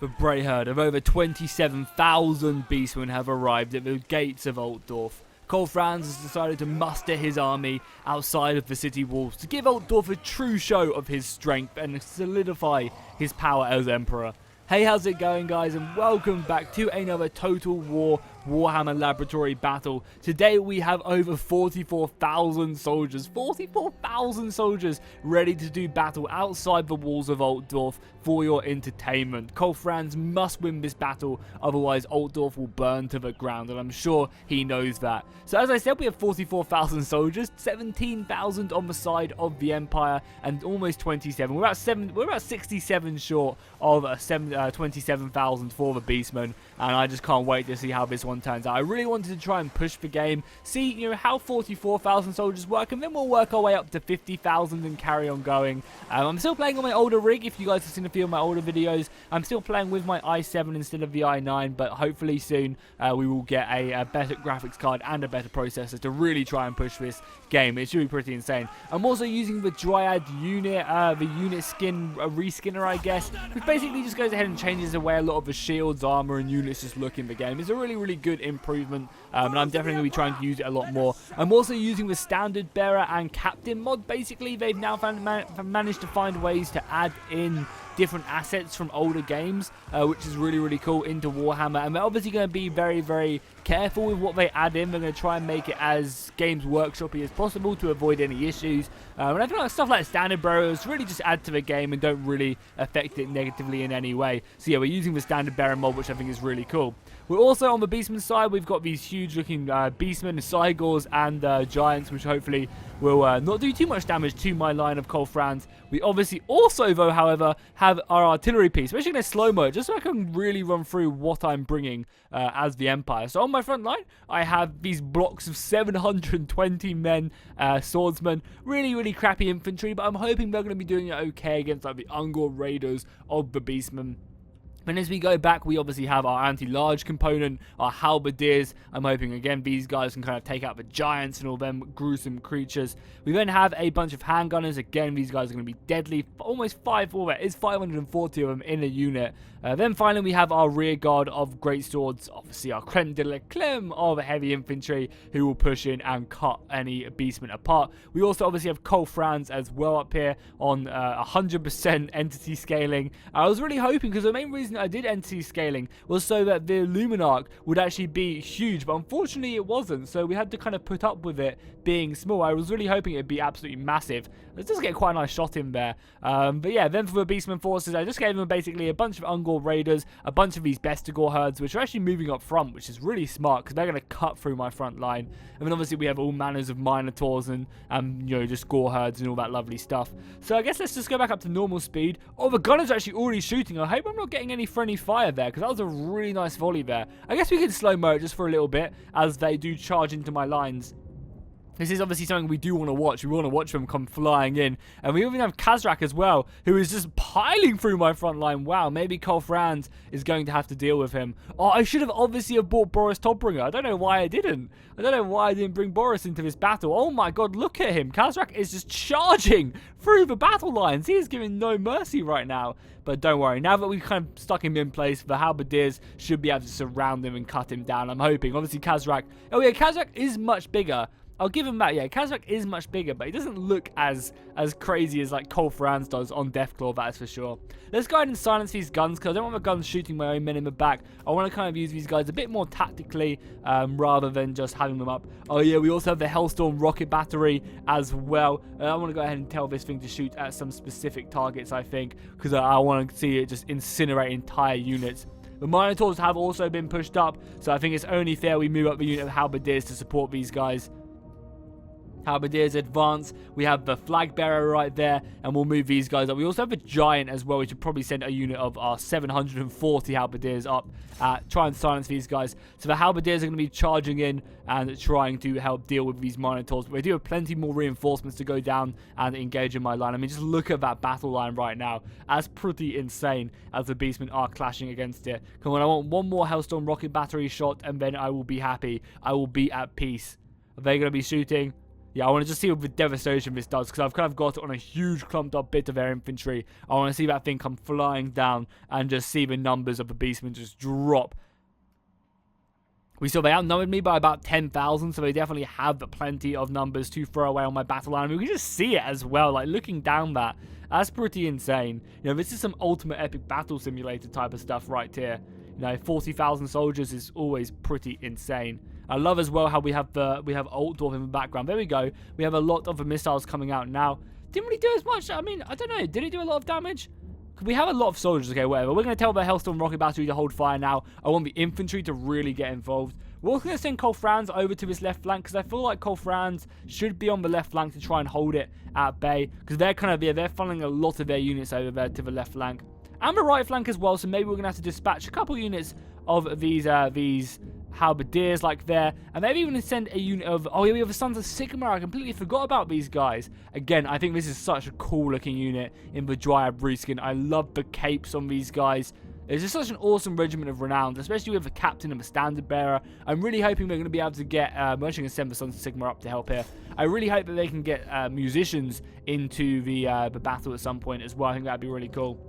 The Bray herd of over 27,000 beastmen have arrived at the gates of Altdorf. Karl Franz has decided to muster his army outside of the city walls to give Altdorf a true show of his strength and solidify his power as Emperor. Hey, how's it going, guys, and welcome back to another Total War Warhammer Laboratory battle. Today we have over 44,000 soldiers, 44,000 soldiers ready to do battle outside the walls of Altdorf for your entertainment. Karl Franz must win this battle, otherwise Altdorf will burn to the ground, and I'm sure he knows that. So as I said, we have 44,000 soldiers, 17,000 on the side of the Empire, and almost 27. We're about 67 short of 27,000 for the Beastmen, and I just can't wait to see how this one turns out. I really wanted to try and push the game, see how 44,000 soldiers work, and then we'll work our way up to 50,000 and carry on going. I'm still playing on my older rig. If you guys have seen a few of my older videos, I'm still playing with my i7 instead of the i9, but hopefully soon we will get a better graphics card and a better processor to really try and push this game. It should be pretty insane. I'm also using the Dryad unit, the unit skin reskinner, I guess, which basically just goes ahead and changes the way a lot of the shields, armor, and units just look in the game. It's a really good improvement, and I'm definitely going to be trying to use it a lot more. I'm also using the standard bearer and captain mod. Basically, they've now managed to find ways to add in different assets from older games, which is really cool, into Warhammer, and they're obviously going to be very careful with what they add in. They're going to try and make it as Games Workshop-y as possible to avoid any issues, and I feel like stuff like standard bearers really just add to the game and don't really affect it negatively in any way. So yeah, we're using the standard bearer mod, which I think is really cool. We're also on the Beastmen side. We've got these huge looking Beastmen, Cygors, and Giants, which hopefully will not do too much damage to my line of Karl Franz. We obviously also, though, however, have our artillery piece. We're actually going to slow-mo it just so I can really run through what I'm bringing as the Empire. So on my front line, I have these blocks of 720 men, swordsmen, really crappy infantry, but I'm hoping they're going to be doing it okay against like the Ungor Raiders of the Beastmen. And as we go back, we obviously have our anti-large component, our halberdiers. I'm hoping, again, these guys can kind of take out the giants and all them gruesome creatures. We then have a bunch of handgunners. Again, these guys are going to be deadly. Almost 540 of them in a unit. Then finally, we have our rear guard of great swords. Obviously, our creme de la creme of heavy infantry who will push in and cut any beastmen apart. We also obviously have Karl Franz as well up here on 100% entity scaling. I was really hoping, because the main reason I did entity scaling was so that the Luminarch would actually be huge, but unfortunately it wasn't, so we had to kind of put up with it being small. I was really hoping it'd be absolutely massive. Let's just get quite a nice shot in there. But yeah, then for the Beastmen forces, I just gave them basically a bunch of Ungor Raiders, a bunch of these Bestigor herds, which are actually moving up front, which is really smart because they're going to cut through my front line. And then obviously we have all manners of Minotaurs and you know, just Gore herds and all that lovely stuff. So I guess let's just go back up to normal speed. Oh, the gunner's actually already shooting. I hope I'm not getting any friendly fire there, because that was a really nice volley there. I guess we can slow-mo it just for a little bit as they do charge into my lines. This is obviously something we do want to watch. We want to watch them come flying in. And we even have Kazrak as well, who is just piling through my front line. Wow, maybe Karl Franz is going to have to deal with him. Oh, I should have obviously bought Boris Todbringer. I don't know why I didn't. I don't know why I didn't bring Boris into this battle. Oh my god, look at him. Kazrak is just charging through the battle lines. He is giving no mercy right now. But don't worry, now that we've kind of stuck him in place, the halberdiers should be able to surround him and cut him down, I'm hoping. Obviously, Kazrak. Oh yeah, Kazrak is much bigger. I'll give him that, yeah. Kazrak is much bigger, but he doesn't look as crazy as like Karl Franz does on Deathclaw, that is for sure. Let's go ahead and silence these guns, because I don't want the guns shooting my own men in the back. I want to kind of use these guys a bit more tactically, rather than just having them up. Oh yeah, we also have the Hellstorm rocket battery as well. I want to go ahead and tell this thing to shoot at some specific targets, I think, because I want to see it just incinerate entire units. The Minotaurs have also been pushed up, so I think it's only fair we move up the unit of halberdiers to support these guys. Halberdiers advance. We have the flag bearer right there, and we'll move these guys up. We also have a giant as well. We should probably send a unit of our 740 halberdiers up, try and silence these guys. So the halberdiers are going to be charging in and trying to help deal with these Minotaurs. But we do have plenty more reinforcements to go down and engage in my line. I mean, just look at that battle line right now. That's pretty insane as the Beastmen are clashing against it. Come on, I want one more Hellstorm rocket battery shot, and then I will be happy. I will be at peace. Are they going to be shooting? Yeah, I want to just see what the devastation this does, because I've kind of got it on a huge clumped up bit of their infantry. I want to see that thing come flying down and just see the numbers of the Beastmen just drop. We saw they outnumbered me by about 10,000, so they definitely have plenty of numbers to throw away on my battle line. I mean, we can just see it as well, like looking down that's pretty insane. You know, this is some ultimate epic battle simulator type of stuff right here. You know, 40,000 soldiers is always pretty insane. I love as well how we have Altdorf in the background. There we go. We have a lot of the missiles coming out now. Didn't really do as much. I mean, I don't know. Did it do a lot of damage? We have a lot of soldiers. Okay, whatever. We're going to tell the Hellstorm Rocket Battery to hold fire now. I want the infantry to really get involved. We're also going to send Karl Franz over to this left flank, because I feel like Karl Franz should be on the left flank to try and hold it at bay, because they're kind of, they're funneling a lot of their units over there to the left flank. And the right flank as well, so maybe we're going to have to dispatch a couple units of these halberdiers like there, and maybe even send a unit of, oh yeah, we have the Sons of Sigmar. I completely forgot about these guys. Again, I think this is such a cool looking unit in the Dryad reskin. I love the capes on these guys. It's just such an awesome regiment of renown, especially with the captain and the standard bearer. I'm really hoping we're going to be able to get, I'm actually going to send the Sons of Sigmar up to help here. I really hope that they can get musicians into the battle at some point as well. I think that'd be really cool.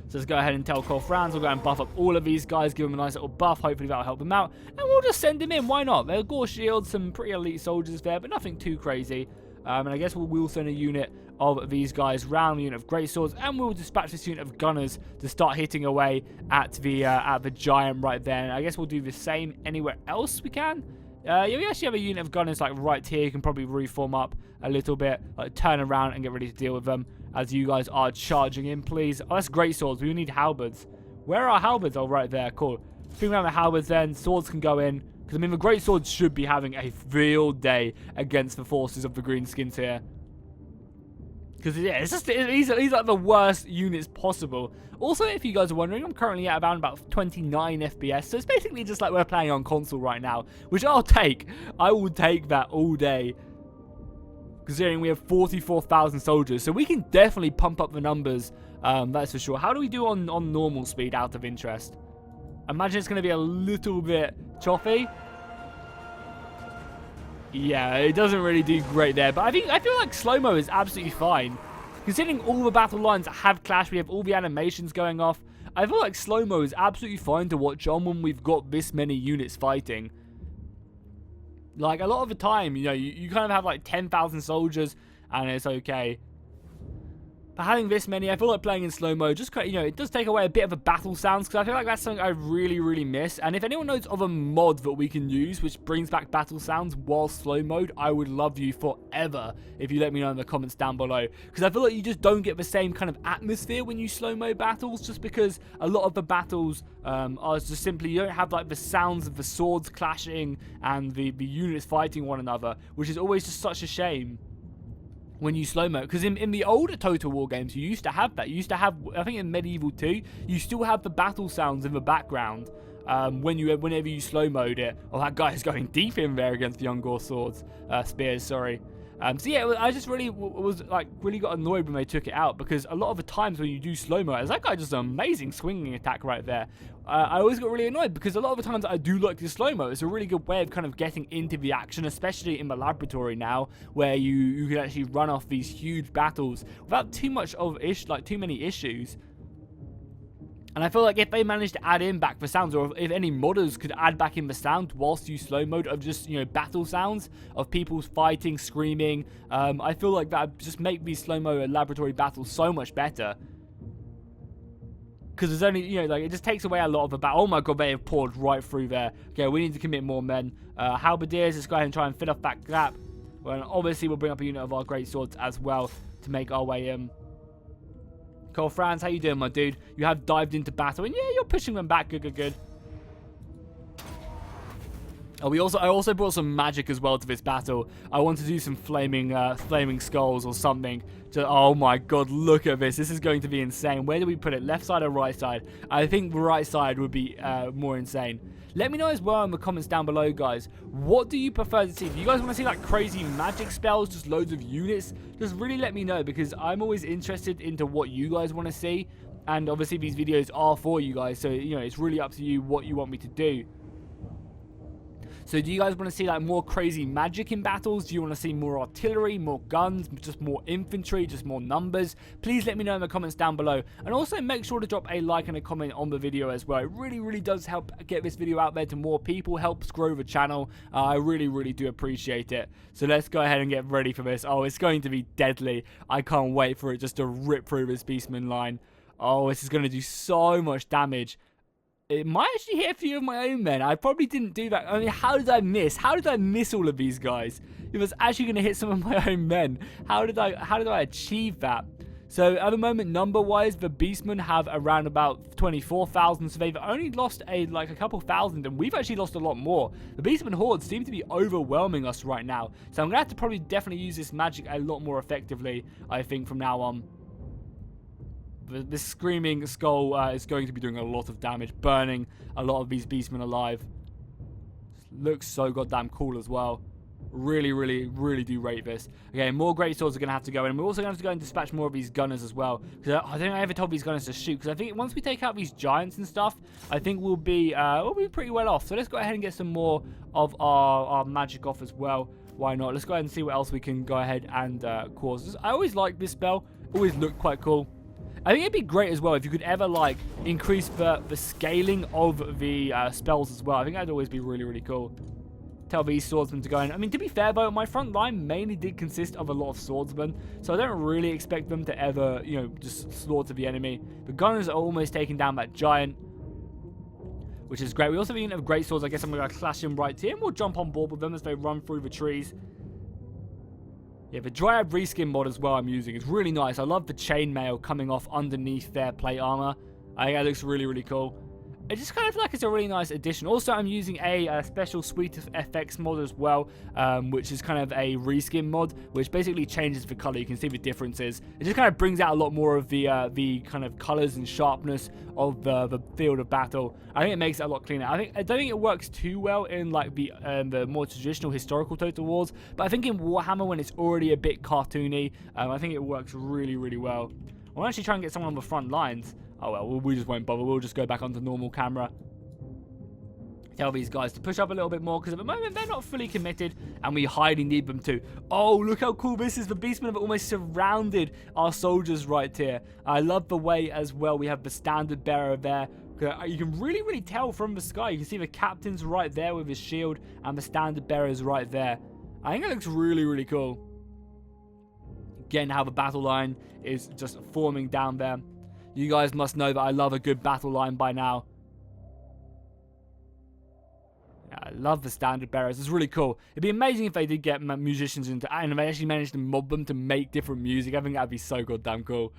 So let's go ahead and tell Karl Franz. We'll go and buff up all of these guys, give them a nice little buff. Hopefully that'll help them out. And we'll just send him in. Why not? They're Gore Shields, some pretty elite soldiers there, but nothing too crazy. And I guess we'll send a unit of these guys round, a unit of great swords, and we'll dispatch this unit of gunners to start hitting away at the giant right there. And I guess we'll do the same anywhere else we can. Yeah, we actually have a unit of gunners like right here. You can probably reform up a little bit, like turn around and get ready to deal with them as you guys are charging in, please. Oh, that's great swords. We need halberds. Where are our halberds? Oh, right there. Cool. Bring around the halberds then. Swords can go in. Because, I mean, the great swords should be having a field day against the forces of the greenskins here. Because, yeah, it's just, these are like the worst units possible. Also, if you guys are wondering, I'm currently at about 29 FPS. So it's basically just like we're playing on console right now, which I'll take. I will take that all day, considering we have 44,000 soldiers. So we can definitely pump up the numbers, that's for sure. How do we do on normal speed, out of interest? I imagine it's going to be a little bit choppy. Yeah, it doesn't really do great there. But I feel like slow-mo is absolutely fine. Considering all the battle lines have clashed, we have all the animations going off. I feel like slow-mo is absolutely fine to watch on when we've got this many units fighting. Like, a lot of the time, you know, you kind of have like 10,000 soldiers and it's okay. But having this many, I feel like playing in slow-mo, just, you know, it does take away a bit of the battle sounds, because I feel like that's something I really, really miss. And if anyone knows of a mod that we can use which brings back battle sounds while slow mode, I would love you forever if you let me know in the comments down below. Because I feel like you just don't get the same kind of atmosphere when you slow-mo battles, just because a lot of the battles are just simply, you don't have like the sounds of the swords clashing and the units fighting one another, which is always just such a shame when you slow-mo. Because in the older Total War games, you used to have that. You used to have, I think in Medieval 2, you still have the battle sounds in the background whenever you slow-mode it. Oh, that guy is going deep in there against the Ungor swords. Spears, sorry. So yeah, I just really got annoyed when they took it out, because a lot of the times when you do slow-mo, as that guy just an amazing swinging attack right there. I always got really annoyed, because a lot of the times I do like to slow-mo. It's a really good way of kind of getting into the action, especially in the laboratory now, where you can actually run off these huge battles without too many issues. And I feel like if they managed to add in back the sounds, or if any modders could add back in the sound whilst you slow mode of just, you know, battle sounds of people fighting, screaming, I feel like that would just make these slow-mo laboratory battles so much better. Because there's only, you know, like, it just takes away a lot of the battle. Oh my god, they have poured right through there. Okay, we need to commit more men. Halberdiers, let's go ahead and try and fill off that gap. Well, obviously we'll bring up a unit of our great swords as well to make our way in. Karl Franz, how you doing, my dude? You have dived into battle, and yeah, you're pushing them back. Good. Oh, I also brought some magic as well to this battle. I want to do some flaming skulls or something. Oh my god, look at this. This is going to be insane. Where do we put it? Left side or right side? I think the right side would be more insane. Let me know as well in the comments down below, guys. What do you prefer to see? Do you guys want to see like crazy magic spells, just loads of units? Just really let me know, because I'm always interested into what you guys want to see. And obviously these videos are for you guys, so, you know, it's really up to you what you want me to do. So do you guys want to see like more crazy magic in battles? Do you want to see more artillery, more guns, just more infantry, just more numbers? Please let me know in the comments down below. And also make sure to drop a like and a comment on the video as well. It really does help get this video out there to more people, helps grow the channel. I really do appreciate it. So let's go ahead and get ready for this. Oh, it's going to be deadly. I can't wait for it just to rip through this Beastman line. Oh, this is going to do so much damage. It might actually hit a few of my own men. I probably didn't do that. I mean, how did I miss? How did I miss all of these guys? It was actually going to hit some of my own men. How did I achieve that? So at the moment, number-wise, the Beastmen have around about 24,000. So they've only lost like a couple thousand, and we've actually lost a lot more. The Beastmen hordes seem to be overwhelming us right now. So I'm going to have to probably definitely use this magic a lot more effectively, I think, from now on. This screaming skull is going to be doing a lot of damage, burning a lot of these Beastmen alive. Looks so goddamn cool as well. Really do rate this. Okay, more great swords are going to have to go in. We're also going to have to go and dispatch more of these gunners as well. Because I don't think I ever told these gunners to shoot. Because I think once we take out these giants and stuff, I think we'll be pretty well off. So let's go ahead and get some more of our magic off as well. Why not? Let's go ahead and see what else we can go ahead and cause. I always like this spell. Always looked quite cool. I think it'd be great as well if you could ever like increase the scaling of the spells as well. I think that'd always be really cool. Tell these swordsmen to go in. I mean, to be fair though, my front line mainly did consist of a lot of swordsmen, so I don't really expect them to ever, you know, just slaughter the enemy. The gunners are almost taking down that giant, which is great. We also have a unit of great swords. I guess I'm going to clash them right here, and we'll jump on board with them as they run through the trees. Yeah, the Dryad reskin mod as well I'm using. It's really nice. I love the chainmail coming off underneath their plate armor. I think that looks really cool. It just kind of like it's a really nice addition. Also, I'm using a special Suite of FX mod as well, which is kind of a reskin mod, which basically changes the color. You can see the differences. It just kind of brings out a lot more of the kind of colors and sharpness of the field of battle. I think it makes it a lot cleaner. I don't think it works too well in like the more traditional historical Total Wars, but I think in Warhammer, when it's already a bit cartoony, I think it works really well. I'll actually try and get someone on the front lines. Oh well, we just won't bother. We'll just go back onto normal camera. Tell these guys to push up a little bit more, because at the moment they're not fully committed, and we highly need them to. Oh, look how cool this is. The Beastmen have almost surrounded our soldiers right here. I love the way as well we have the standard bearer there. You can really tell from the sky. You can see the captain's right there with his shield, and the standard bearer's right there. I think it looks really cool. Again, how the battle line is just forming down there. You guys must know that I love a good battle line by now. Yeah, I love the standard bearers. It's really cool. It'd be amazing if they did get musicians into, and they actually managed to mob them to make different music. I think that'd be so goddamn cool.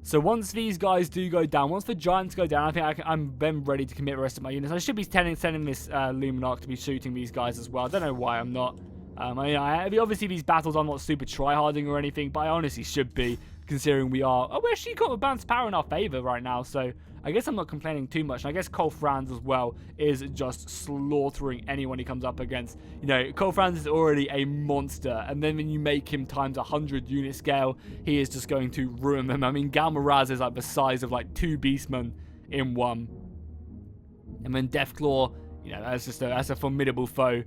So once these guys do go down, once the giants go down, I think I'm then ready to commit the rest of my units. I should be sending this Luminarch to be shooting these guys as well. I don't know why I'm not. Obviously these battles I'm not super try-harding or anything, but I honestly should be, considering we are... Oh, we actually got a bounce power in our favor right now, so I guess I'm not complaining too much. And I guess Karl Franz as well is just slaughtering anyone he comes up against. You know, Karl Franz is already a monster, and then when you make him times 100 unit scale, he is just going to ruin them. I mean, Galmaraz is like the size of like 2 Beastmen in one. And then Deathclaw, you know, that's a formidable foe.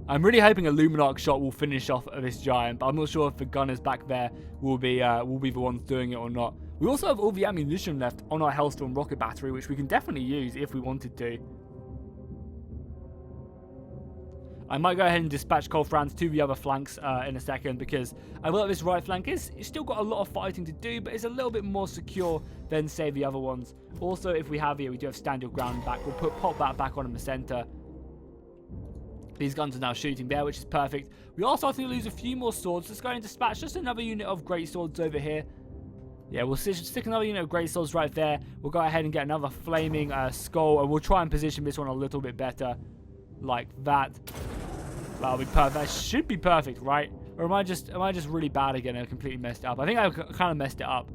I'm really hoping a Luminarch shot will finish off this giant, but I'm not sure if the gunners back there will be the ones doing it or not. We also have all the ammunition left on our Hellstorm rocket battery, which we can definitely use if we wanted to. I might go ahead and dispatch Karl Franz to the other flanks in a second, because I feel like this right flank it's still got a lot of fighting to do, but it's a little bit more secure than, say, the other ones. Also, if we have here, we do have stand your ground back. We'll pop that back on in the center. These guns are now shooting there, which is perfect. We are starting to lose a few more swords. Let's go and dispatch just another unit of great swords over here. Yeah, we'll stick another unit of great swords right there. We'll go ahead and get another flaming skull, and we'll try and position this one a little bit better, like that. That'll be perfect. That should be perfect, right? Or am I just really bad again and completely messed it up? I think I kind of messed it up.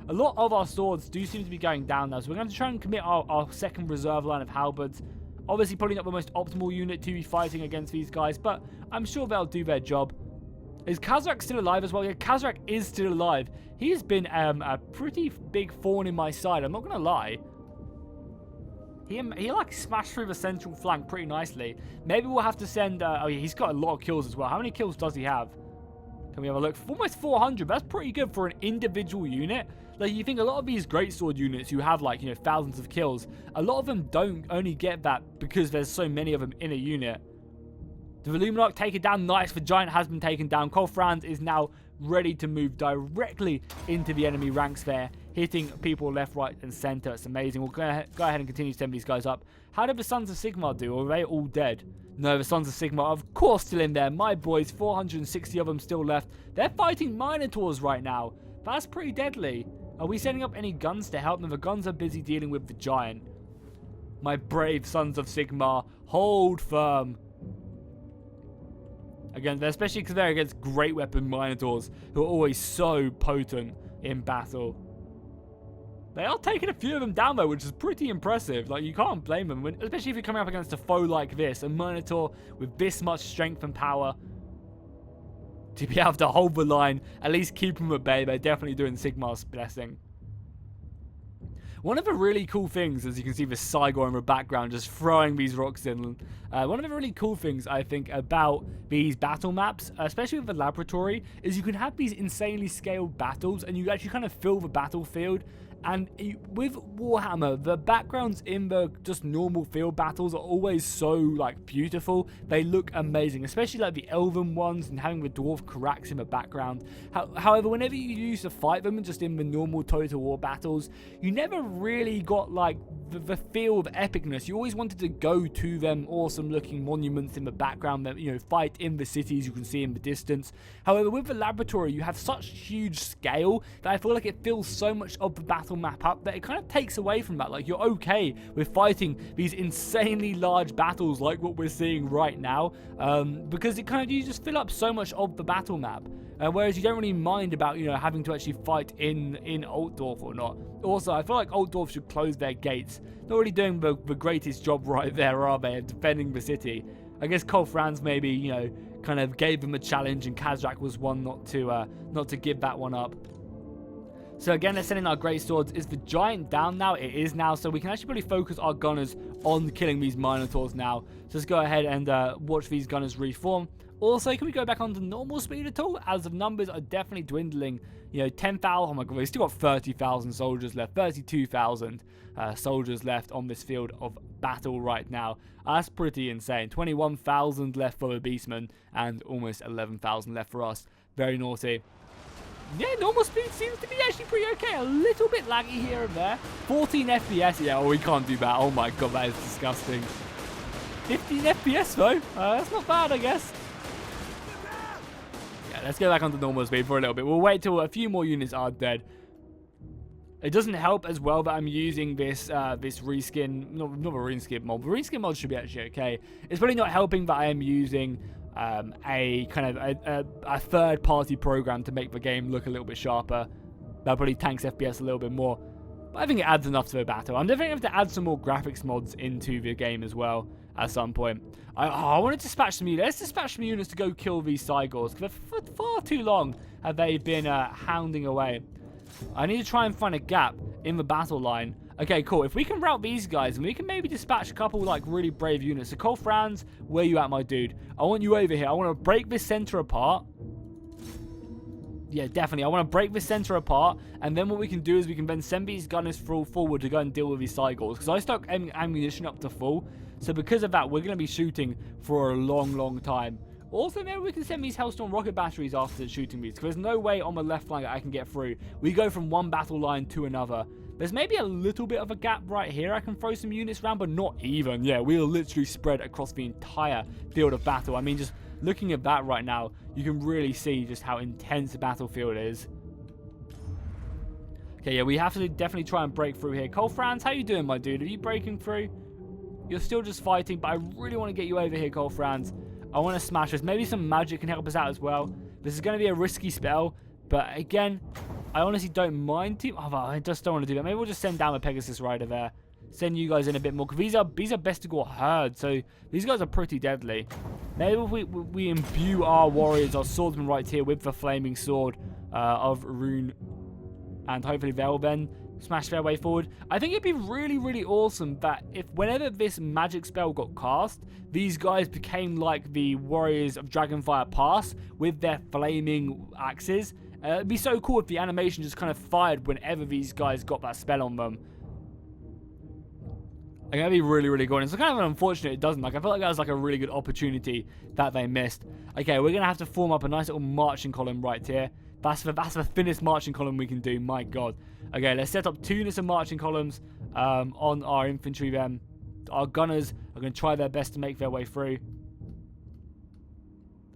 A lot of our swords do seem to be going down now, so we're going to try and commit our second reserve line of halberds. Obviously, probably not the most optimal unit to be fighting against these guys, but I'm sure they'll do their job. Is Kazrak still alive as well? Yeah, Kazrak is still alive. He's been a pretty big thorn in my side, I'm not going to lie. He like smashed through the central flank pretty nicely. Maybe we'll have to send... oh, yeah, he's got a lot of kills as well. How many kills does he have? Can we have a look? Almost 400. That's pretty good for an individual unit. Like, you think a lot of these greatsword units who have, like, you know, thousands of kills, a lot of them don't only get that because there's so many of them in a unit. The Illuminarch taken down. Nice. The Giant has been taken down. Karl Franz is now ready to move directly into the enemy ranks there, hitting people left, right, and center. It's amazing. We'll go ahead and continue to send these guys up. How did the Sons of Sigmar do? Or are they all dead? No, the Sons of Sigmar, of course, still in there. My boys, 460 of them still left. They're fighting Minotaurs right now. That's pretty deadly. Are we sending up any guns to help them? The guns are busy dealing with the Giant. My brave Sons of Sigmar, hold firm. Again, especially because they're against great weapon Minotaurs, who are always so potent in battle. They are taking a few of them down, though, which is pretty impressive. Like, you can't blame them, especially if you're coming up against a foe like this, a Minotaur with this much strength and power. To be able to hold the line, at least keep them at bay, they're definitely doing Sigmar's blessing. One of the really cool things, as you can see the Cygor in the background just throwing these rocks in, one of the really cool things I think about these battle maps, especially with the laboratory, is you can have these insanely scaled battles and you actually kind of fill the battlefield. And with Warhammer, the backgrounds in the just normal field battles are always so, like, beautiful. They look amazing, especially like the elven ones and having the dwarf Carax in the background. However, whenever you used to fight them just in the normal Total War battles, you never really got, like, the feel of epicness. You always wanted to go to them awesome looking monuments in the background that, you know, fight in the cities you can see in the distance. However, with the laboratory, you have such huge scale that I feel like it fills so much of the battle map up that it kind of takes away from that. Like, you're okay with fighting these insanely large battles like what we're seeing right now, because it kind of, you just fill up so much of the battle map. Whereas you don't really mind about, you know, having to actually fight in Altdorf or not. Also, I feel like Altdorf should close their gates. Not really doing the greatest job right there, are they, of defending the city. I guess Karl Franz maybe, you know, kind of gave them a challenge, and Kazrak was one not to give that one up. So again, they're sending our great swords. Is the Giant down now? It is now, so we can actually really focus our gunners on killing these Minotaurs now. So let's go ahead and watch these gunners reform. Also, can we go back onto normal speed at all? As the numbers are definitely dwindling. You know, 10,000. Oh my god, we've still got 30,000 soldiers left. 32,000 soldiers left on this field of battle right now. That's pretty insane. 21,000 left for the Beastmen and almost 11,000 left for us. Very naughty. Yeah, normal speed seems to be actually pretty okay. A little bit laggy here and there. 14 FPS. Yeah, oh, we can't do that. Oh my god, that is disgusting. 15 FPS though. That's not bad, I guess. Yeah, let's go back onto normal speed for a little bit. We'll wait till a few more units are dead. It doesn't help as well that I'm using this this reskin, not a reskin mod. The reskin mod should be actually okay. It's probably not helping that I am using a kind of a third-party program to make the game look a little bit sharper. That probably tanks FPS a little bit more. But I think it adds enough to the battle. I'm definitely going to have to add some more graphics mods into the game as well at some point. I want to dispatch some units. Let's dispatch some units to go kill these Cygors, because for far too long have they been hounding away. I need to try and find a gap in the battle line. Okay, cool. If we can rout these guys, and we can maybe dispatch a couple, like, really brave units. So, Karl Franz, where you at, my dude? I want you over here. I want to break this center apart. Yeah, definitely. I want to break this center apart, and then what we can do is we can then send these gunners forward to go and deal with these Cygors. Because I stock ammunition up to full, so because of that, we're going to be shooting for a long, long time. Also, maybe we can send these Hellstorm rocket batteries after shooting these, because there's no way on the left flank I can get through. We go from one battle line to another. There's maybe a little bit of a gap right here. I can throw some units around, but not even. Yeah, we'll literally spread across the entire field of battle. I mean, just looking at that right now, you can really see just how intense the battlefield is. Okay, yeah, we have to definitely try and break through here. Karl Franz, how you doing, my dude? Are you breaking through? You're still just fighting, but I really want to get you over here, Karl Franz. I want to smash this. Maybe some magic can help us out as well. This is going to be a risky spell, but again, I honestly don't mind too. Oh, I just don't want to do that. Maybe we'll just send down a Pegasus Rider there. Send you guys in a bit more, because these are Bestigor herd, so these guys are pretty deadly. Maybe if we imbue our warriors, our swordsmen right here with the flaming sword of Rune, and hopefully they'll then smash their way forward. I think it'd be really, really awesome that if whenever this magic spell got cast, these guys became like the warriors of Dragonfire Pass with their flaming axes. It'd be so cool if the animation just kind of fired whenever these guys got that spell on them. Like, that'd be really, really good. It's kind of unfortunate it doesn't. Like, I feel like that was like a really good opportunity that they missed. Okay, we're going to have to form up a nice little marching column right here. That's the thinnest marching column we can do. My God. Okay, let's set up 2 units of marching columns on our infantry then. Our gunners are going to try their best to make their way through.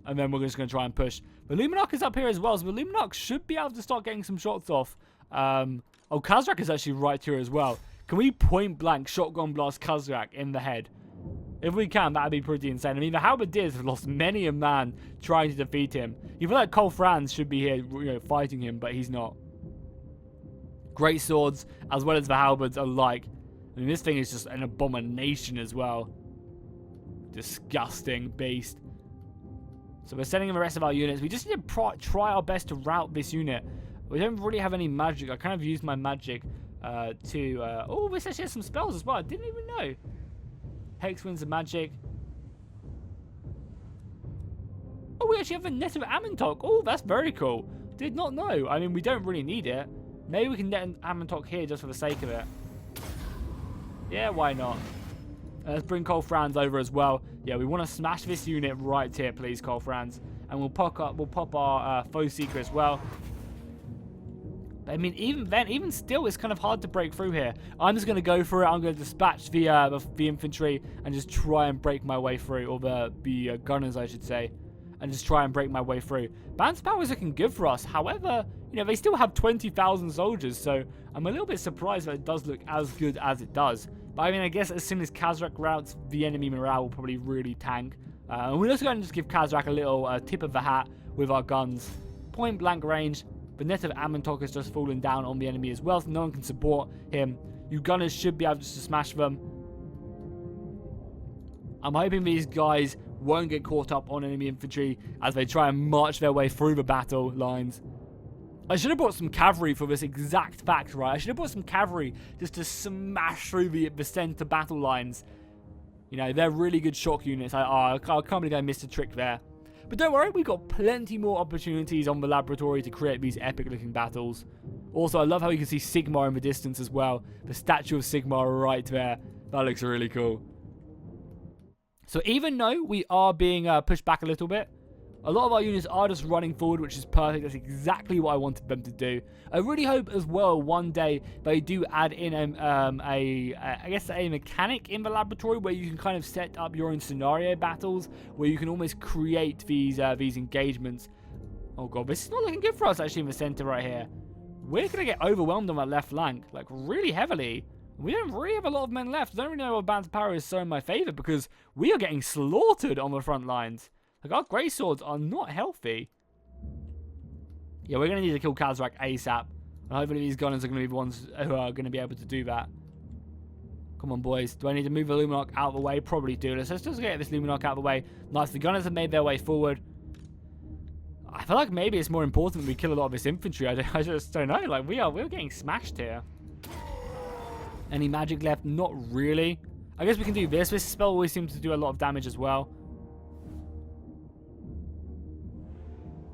And then we're just going to try and push. The Luminarch is up here as well, so the Luminarch should be able to start getting some shots off. Oh, Khazrak is actually right here as well. Can we point blank shotgun blast Khazrak in the head? If we can, that'd be pretty insane. I mean, the halberdiers have lost many a man trying to defeat him. You feel like Karl Franz should be here, you know, fighting him, but he's not. Great swords, as well as the halberds alike. I mean, this thing is just an abomination as well. Disgusting beast. So we're sending in the rest of our units. We just need to try our best to rout this unit. We don't really have any magic. I kind of used my magic oh, this actually has some spells as well. I didn't even know. Hex Winds of Magic. Oh, we actually have a Net of Ammontok. Oh, that's very cool. Did not know. I mean, we don't really need it. Maybe we can net an Ammontok here just for the sake of it. Yeah, why not? Let's bring Karl Franz over as well. Yeah, we want to smash this unit right here, please, Karl Franz. And we'll pop our Foe Seeker as well. I mean, even still, it's kind of hard to break through here. I'm just going to go for it. I'm going to dispatch the infantry and just try and break my way through, or the gunners, I should say, and just try and break my way through. Band's power is looking good for us. However, you know, they still have 20,000 soldiers, so I'm a little bit surprised that it does look as good as it does. But I mean, I guess as soon as Khazrak routs, the enemy morale will probably really tank. And we're also going to just give Khazrak a little tip of the hat with our guns. Point blank range. The Net of Ammontok has just fallen down on the enemy as well, so no one can support him. You gunners should be able to smash them. I'm hoping these guys won't get caught up on enemy infantry as they try and march their way through the battle lines. I should have brought some cavalry for this exact fact, right? I should have brought some cavalry just to smash through the center battle lines. You know, they're really good shock units. I can't believe I missed a trick there. But don't worry, we've got plenty more opportunities on the laboratory to create these epic-looking battles. Also, I love how you can see Sigmar in the distance as well. The statue of Sigmar right there. That looks really cool. So even though we are being pushed back a little bit, a lot of our units are just running forward, which is perfect. That's exactly what I wanted them to do. I really hope as well one day they do add in I guess a mechanic in the laboratory where you can kind of set up your own scenario battles, where you can almost create these engagements. Oh god, this is not looking good for us actually in the center right here. We're going to get overwhelmed on that left flank, like really heavily. We don't really have a lot of men left. I don't really know what Band's power is so in my favor because we are getting slaughtered on the front lines. Like, our grey swords are not healthy. Yeah, we're going to need to kill Khazrak ASAP. And hopefully these gunners are going to be the ones who are going to be able to do that. Come on, boys. Do I need to move the Luminarch out of the way? Probably do. Let's just get this Luminarch out of the way. Nice. The gunners have made their way forward. I feel like maybe it's more important that we kill a lot of this infantry. I just don't know. Like, we're getting smashed here. Any magic left? Not really. I guess we can do this. This spell always seems to do a lot of damage as well.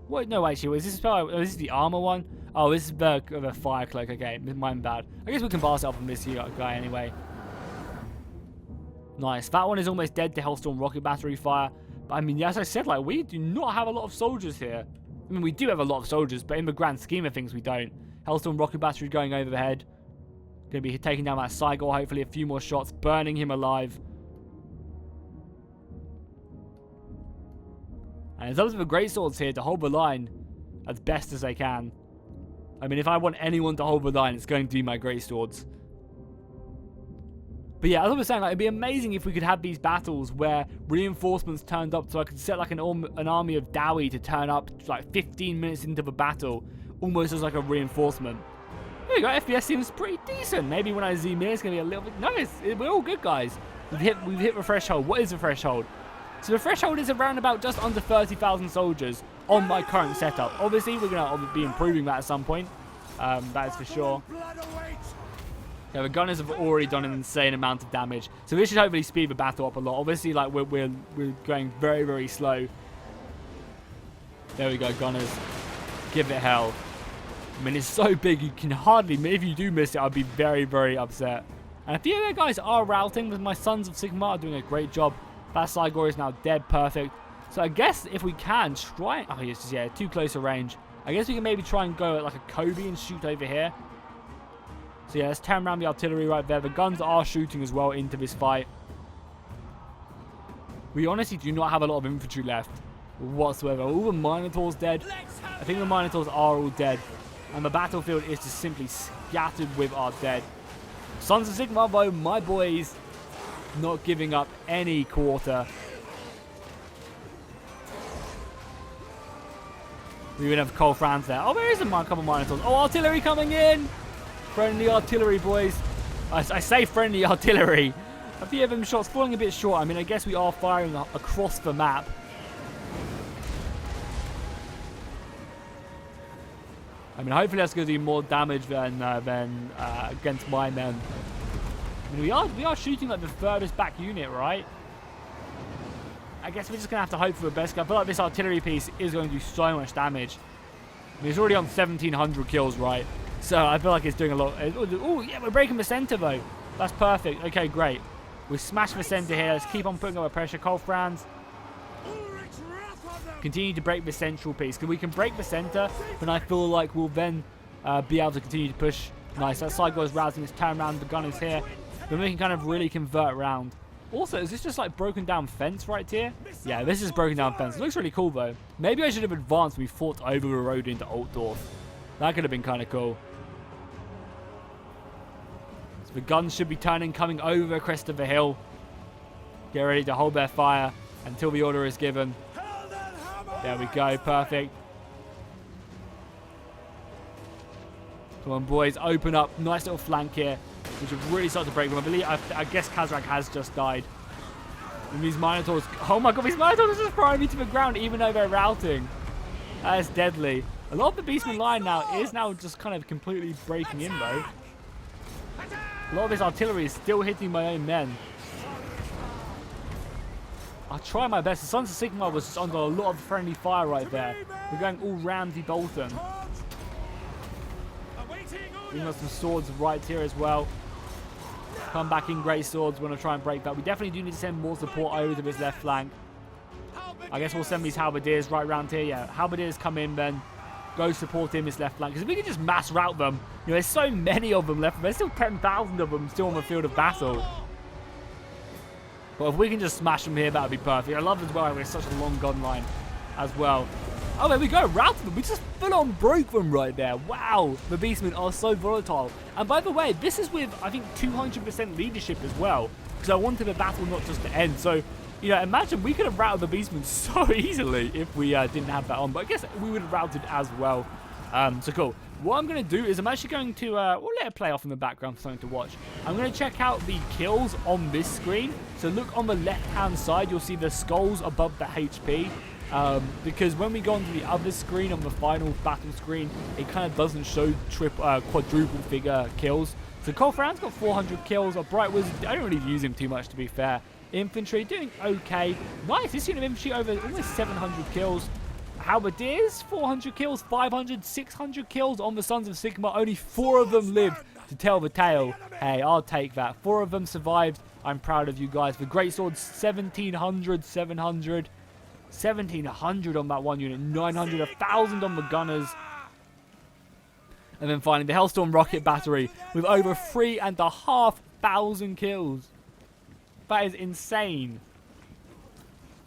What? No, actually, is this spell? Oh, this is the armor one. Oh, this is the fire cloak. Okay, my bad. I guess we can pass it off from this guy anyway. Nice. That one is almost dead to Hellstorm rocket battery fire. But I mean, as I said, like, we do not have a lot of soldiers here. I mean, we do have a lot of soldiers, but in the grand scheme of things, we don't. Hellstorm rocket battery going over the head. Going to be taking down that Cygor. Hopefully, a few more shots, burning him alive. And it's up to the great swords here to hold the line as best as they can. I mean, if I want anyone to hold the line, it's going to be my great swords. But yeah, as I was saying, like, it'd be amazing if we could have these battles where reinforcements turned up, so I could set like an army of Dowie to turn up like 15 minutes into the battle, almost as like a reinforcement. There you go. FPS seems pretty decent. Maybe when I zoom in, it's going to be a little bit... No, we're all good, guys. We've hit the threshold. What is the threshold? So the threshold is around about just under 30,000 soldiers on my current setup. Obviously, we're going to be improving that at some point. That is for sure. Yeah, the gunners have already done an insane amount of damage, so this should hopefully speed the battle up a lot. Obviously, like we're going very, very slow. There we go, gunners. Give it hell. I mean, it's so big you can hardly. If you do miss it, I'd be very, very upset. And a few of the guys are routing, but my Sons of Sigma are doing a great job. That Cygor is now dead, perfect. So I guess if we can try, oh yes, yeah, too close a range. I guess we can maybe try and go at like a Kobe and shoot over here. So yeah, let's turn around the artillery right there. The guns are shooting as well into this fight. We honestly do not have a lot of infantry left whatsoever. All the Minotaurs dead. I think the Minotaurs are all dead. And the battlefield is just simply scattered with our dead. Sons of Sigma, though, my boys, not giving up any quarter. We even have Karl Franz there. Oh, there is a couple of Minotaurs. Oh, artillery coming in. Friendly artillery, boys. I say friendly artillery. A few of them shots falling a bit short. I mean, I guess we are firing across the map. I mean, hopefully that's going to do more damage than against my men. I mean, we are shooting like the furthest back unit, right? I guess we're just going to have to hope for the best. I feel like this artillery piece is going to do so much damage. I mean, it's already on 1,700 kills, right? So I feel like it's doing a lot. Oh, yeah, we're breaking the center, though. That's perfect. Okay, great. We smashed the center here. Let's keep on putting up the pressure. Karl Franz. Continue to break the central piece. Because we can break the center, then I feel like we'll then be able to continue to push. Nice. That side goes rousing. Let's turn around. The gun is here. Then we can kind of really convert around. Also, is this just like broken down fence right here? Yeah, this is broken down fence. It looks really cool, though. Maybe I should have advanced when we fought over the road into Altdorf. That could have been kind of cool. So the guns should be turning, coming over the crest of the hill. Get ready to hold their fire until the order is given. There we go, perfect. Come on, boys, open up. Nice little flank here, which would really start to break them. I guess Kazrak has just died. And these Minotaurs, oh my god, these Minotaurs are just throwing me to the ground even though they're routing. That is deadly. A lot of the Beastmen line now is just kind of completely breaking in, though. A lot of this artillery is still hitting my own men. I'll try my best. The Sons of Sigma was just under a lot of friendly fire right there. We're going all Ramsey Bolton. We've got some swords right here as well. Come back in great swords. We're going to try and break that. We definitely do need to send more support over to this left flank. I guess we'll send these halberdiers right around here. Yeah, halberdiers come in then. Go support in this left flank. Because if we can just mass rout them, you know, there's so many of them left. There's still 10,000 of them still on the field of battle. But if we can just smash them here, that would be perfect. I love as well with such a long gun line as well. Oh, there we go. Routed them. We just full on broke them right there. Wow. The Beastmen are so volatile. And by the way, this is with, I think, 200% leadership as well. Because I wanted the battle not just to end. So, you know, imagine we could have routed the Beastmen so easily if we didn't have that on. But I guess we would have routed as well. So cool. What I'm going to do is I'm actually going to, we'll let it play off in the background for something to watch. I'm going to check out the kills on this screen. So look on the left-hand side, you'll see the skulls above the HP. Because when we go onto the other screen, on the final battle screen, it kind of doesn't show quadruple figure kills. So Karl Franz got 400 kills. A Bright Wizard, I don't really use him too much, to be fair. Infantry doing okay. Nice, this unit of infantry over almost 700 kills. Halberdiers, 400 kills, 500, 600 kills on the Sons of Sigma. Only 4 of them lived to tell the tale. Hey, I'll take that. 4 of them survived. I'm proud of you guys. The Great Swords, 1,700, 700. 1,700 on that one unit. 900, 1,000 on the gunners. And then finally, the Hellstorm Rocket Battery with over 3,500 kills. That is insane.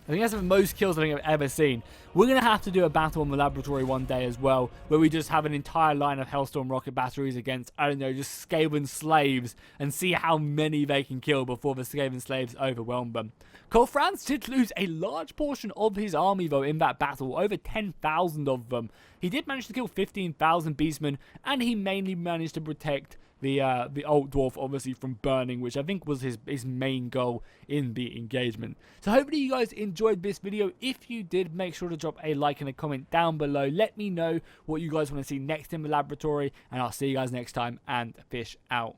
I think that's the most kills I think I've ever seen. We're going to have to do a battle on the laboratory one day as well, where we just have an entire line of Hellstorm rocket batteries against, I don't know, just Skaven slaves, and see how many they can kill before the Skaven slaves overwhelm them. Karl Franz did lose a large portion of his army, though, in that battle, over 10,000 of them. He did manage to kill 15,000 Beastmen, and he mainly managed to protect the Altdorf, obviously, from burning, which I think was his main goal in the engagement. So hopefully you guys enjoyed this video. If you did, make sure to drop a like and a comment down below. Let me know what you guys want to see next in the laboratory, and I'll see you guys next time, and fish out.